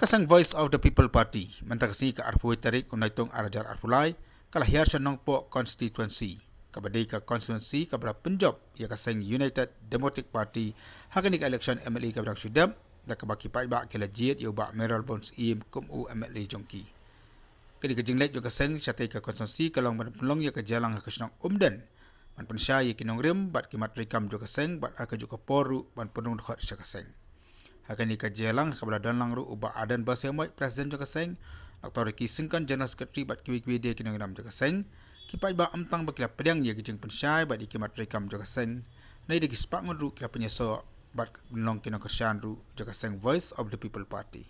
Kasang Voice of the People Party mentagasi ke arpui tarik unaitung arajar arpulai kalahir senong po constituency kabadai ke constituency kabra Punjab ia kasang United Democratic Party hakani ke election MLA kabra Sudam da kabaki pai ba kela jiet yo ba Meral Bones im kum u MLA jongki kini ke jinglet yo kasang syatai ke constituency kalong menulong ya ke jalang ke senong umdan man pensyai kinong rim bat kimat rekam jo kasang bat aka jo poru ban penung khot kasang Hakani ka jelang kabla danlang ru uba adan basemoi presiden jo kaseng Dr. Ricky Singkan general secretary bat kiwi de kinang nam jo kaseng kipai ba amtang bakila pedang ye gijeng pensyai bat ikimat rekam jo kaseng nai de gispak ngun kila penyeso bat nong kinang kasyan ru jo kaseng Voice of the People Party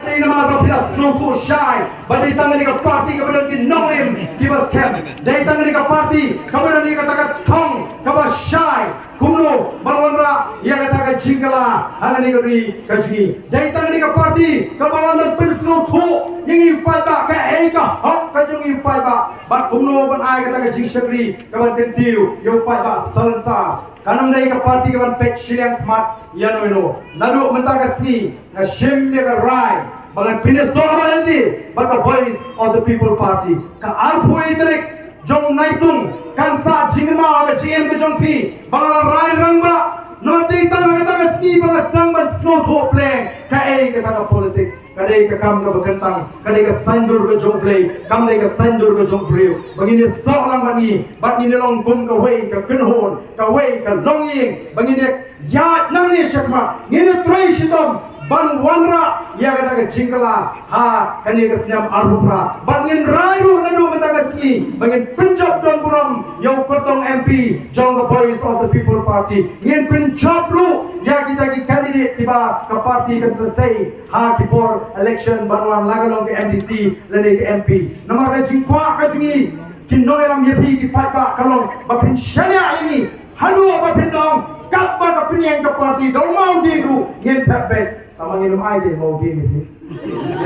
Ini nama kapila slow shy, badai tangan ni parti kemudian di nongim kibas camp. Dari tangan ni parti kemudian ni katakan thong kibas shy, kumno balonra ia katakan jingala, hangan ni kiri kajgi. Dari tangan ni parti kemudian penslo thu, yang ipai ba ke eka hok kajung ipai ba, bat kumno ban ai katakan jingshakri kemudian tentiu, yang ipai ba salensa. Kanang dari parti kemudian pet siliang kemat, yano lalu mentagasi nashim dia rai. Bagan pinis so amalandi, but the Voice of the People Party. Ka arpui tarik jong naitung kansa jingma aga GM ke jong pi. Bagan rai rangba nanti tang kata ski bagas dang ban snow to play. Ka ei kata politik. Kadai ka kam ka bekentang, kadai ka sandur ke jong play, kam dai ka sandur ke jong play. Begini so lang bani, bat ni long kum ka wei ka kenhon, ka wei ka longing. Begini ya nang ni syakma, ni try shitom. Ban wanra ia kata ke jingkala ha kani ke senyam arupra bangin rayu nadu mentagasi bangin Punjab don buram yang kotong MP jong the Voice of the People Party ngin Punjab lu ya kita ki candidate tiba ke parti kan selesai ha kipor election banwan lagalong ke MDC lene ke MP nomor ka jingkwa ka jingi kinoi lam yepi ki patba kalong bapin syania ini halu bapin dong kapba ka pinyang ka parti dong mau diru ngin tapet Tamang ilmu aja mau gini ni,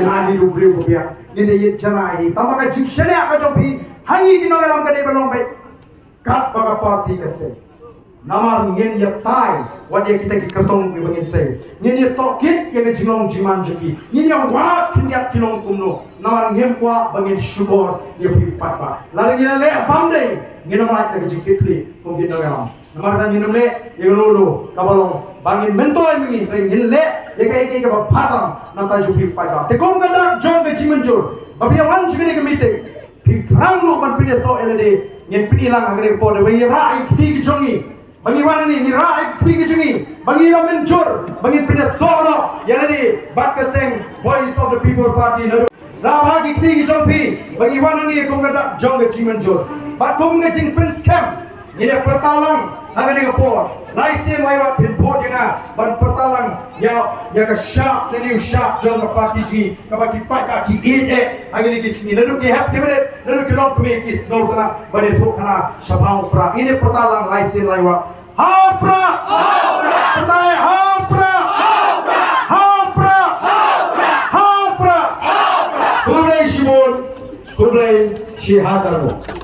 jangan dirubriu biar ni dia jangan. Tamang kajik syariah kajopi, hangi kino dalam kadai belong baik. Kat baga parti kese, namar ngin ya tai, wadia kita ki kertong bangin se. Ngin ya tokit yang jilong jiman juki, ngin ya wat kinyat kilong kumno. Namar ngin kwa bangin syubor ya pi patba. Lalu ngin le pamdei, ngin namar kita kajik kitli mungkin dalam. Namar dan ngin le, yang lulu kabalong. Bangin mentoy ni ngin le eka ka phatam nata ju fi pai te kom ga dak jong ke jimenjur babi wan jigene ke meeting fi trang lu ban pine so elede ngin pilang agre po de bangi rai ki ki jongi bangi wan ni rai ki ki jongi bangi ra menjur bangi pine so no elede bat ka seng Voice of the People Party na ra ha ki ki jong fi bangi wan ni kom ga dak jong ke jimenjur bat kom ga jing pen scam ni pertalang agane ka po Laisi lewat pinpot yang ban pertalang ya ke syak ni syak jong ke parti ji ke bagi pak ki agini ki sini lalu ki hap kebet lalu ki long kemi ki snow kana bade thok kana shabang pra ini pertalang laisi lewat hapra pertai hapra kublai shibon kublai shihatarmo